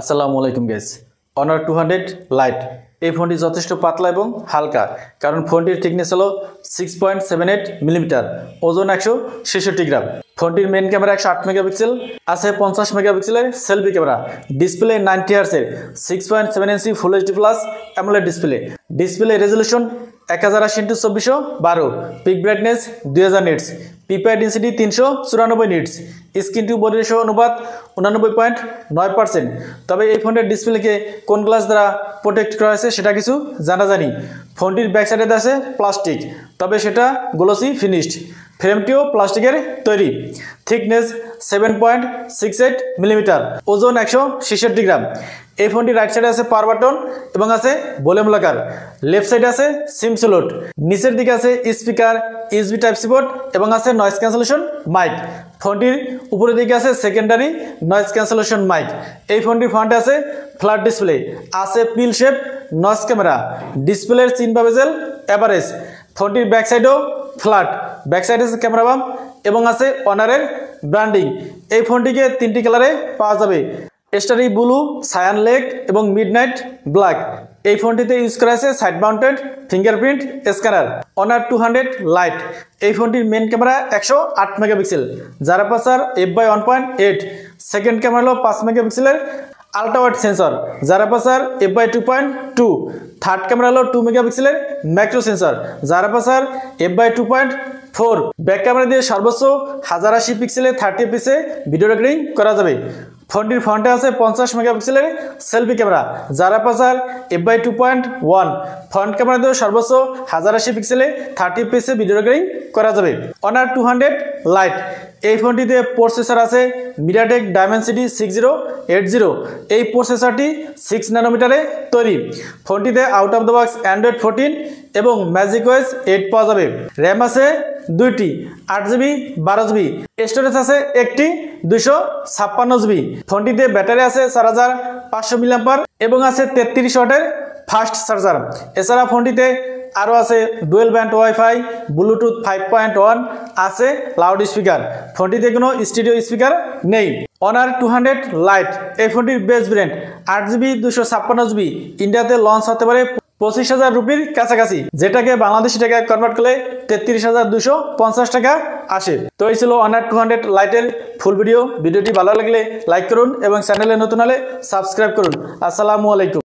আসসালামু আলাইকুম guys. Honour 200 lite এই ফোনটি যথেষ্ট পাতলা এবং হালকা, কারণ ফোনটির থিকনেস হলো 6.78 মিলিমিটার, ওজন 166 গ্রাম। ফোনটির মেন ক্যামেরা 108 মেগাপিক্সেল আছে, 50 মেগাপিক্সেলের সেলফি ক্যামেরা, ডিসপ্লে 90 হার্টজের 6.7 inch full HD plus AMOLED display resolution 1080x2412, peak brightness 2000 nits, PPI density 394 nits, screen to body ratio অনুপাত 89.9%। তবে এই ফোনটির ডিসপ্লেকে কোন গ্লাস দ্বারা প্রোটেক্ট করা হয়েছে সেটা কিছু জানা জানি। ফোনটির ব্যাক সাইডে আছে প্লাস্টিক, তবে সেটা গ্লোসি ফিনিশড। ফ্রেমটিও প্লাস্টিকের তৈরি। থিকনেস 7.68 মিলিমিটার, ওজন 166 গ্রাম। এই ফোনটি রাইট সাইডে আছে পাওয়ার বাটন এবং আছে ভলিউম লকার। লেফট সাইডে আছে সিম স্লট। নিচের দিকে আছে speaker, USB type C port এবং আছে নয়েজ ক্যান্সেলেশন মাইক। ফোনটির উপরের দিকে আছে সেকেন্ডারি নয়েজ ক্যান্সেলেশন মাইক। এই ফোনটির ফ্রন্টে আছে ফ্ল্যাট ডিসপ্লে, আছে পিল শেপ নয়েজ ক্যামেরা, ডিসপ্লের চিন বা বেজেল এভারেজ। ফোনটির ব্যাক সাইডও ফ্ল্যাট, ব্যাক সাইডে আছে ক্যামেরা বাম এবং আছে অনারের ব্র্যান্ডিং। এই ফোনটিকে 3টি কালারে পাওয়া যাবে, স্টারি ব্লু, সায়ান লেক এবং মিডনাইট ব্ল্যাক। এই ফোনটিতে ইউজ করা হয়েছে side mounted fingerprint scanner. Honour 200 lite এই ফোনটির মেন ক্যামেরা 108 মেগাপিক্সেল, যার আপারচার f/1.8। সেকেন্ড ক্যামেরা হলো 5 মেগাপিক্সেলের আলট্রা ওয়াইড সেন্সর, যার আপারচার f/2.2। থার্ড ক্যামেরা হলো 2 মেগাপিক্সেলের ম্যাক্রো সেন্সর, যার আপারচার f/2.4। ব্যাক ক্যামেরা দিয়ে সর্বোচ্চ 1080 পিক্সেলে 30 এফপিএসে ভিডিও রেকর্ডিং করা যাবে। ফোনটির ফ্রন্টে আছে 50 মেগাপিক্সেলের সেলফি ক্যামেরা, যার আপারচার f/2.1। ফ্রন্ট ক্যামেরা দিয়ে সর্বোচ্চ 1080 পিক্সেলে 30 এফপিএসে ভিডিও রেকর্ডিং করা যাবে। অনার 200 লাইট এই ফোনটিতে প্রসেসর আছে মিডিয়াটেক ডায়মেনসিটি 6080। এই প্রসেসরটি 6 ন্যানোমিটারে তৈরি। ফোনটিতে out of the box Android 14 এবং ম্যাজিক ওএস 8 পাওয়া যাবে। র্যাম আছে 2টি, 8GB 12GB। স্টোরেজ আছে একটি 256GB। ফোনটিতে ব্যাটারি আছে 4500 মিলিঅ্যাম্পার এবং আছে 33 ওয়াটের ফাস্ট চার্জার। এছাড়া ফোনটিতে আরও আছে ডুয়েল ব্যান্ড ওয়াইফাই, ব্লুটুথ 5.1, আছে লাউড স্পিকার। ফোনটিতে কোনো স্টুডিও স্পিকার নেই। অনার 200 লাইট এই ফোনটির বেস্ট ভেরিয়েন্ট 8GB 256GB ইন্ডিয়াতে লঞ্চ হতে পারে 25,000 রুপির কাছাকাছি, যেটাকে বাংলাদেশি টাকায় কনভার্ট করলে 33,250 টাকা আসে। তো এই ছিল অনার 200 লাইটের ফুল ভিডিওটি ভালো লাগলে লাইক করুন এবং চ্যানেলে নতুন হলে সাবস্ক্রাইব করুন। আসসালামু আলাইকুম।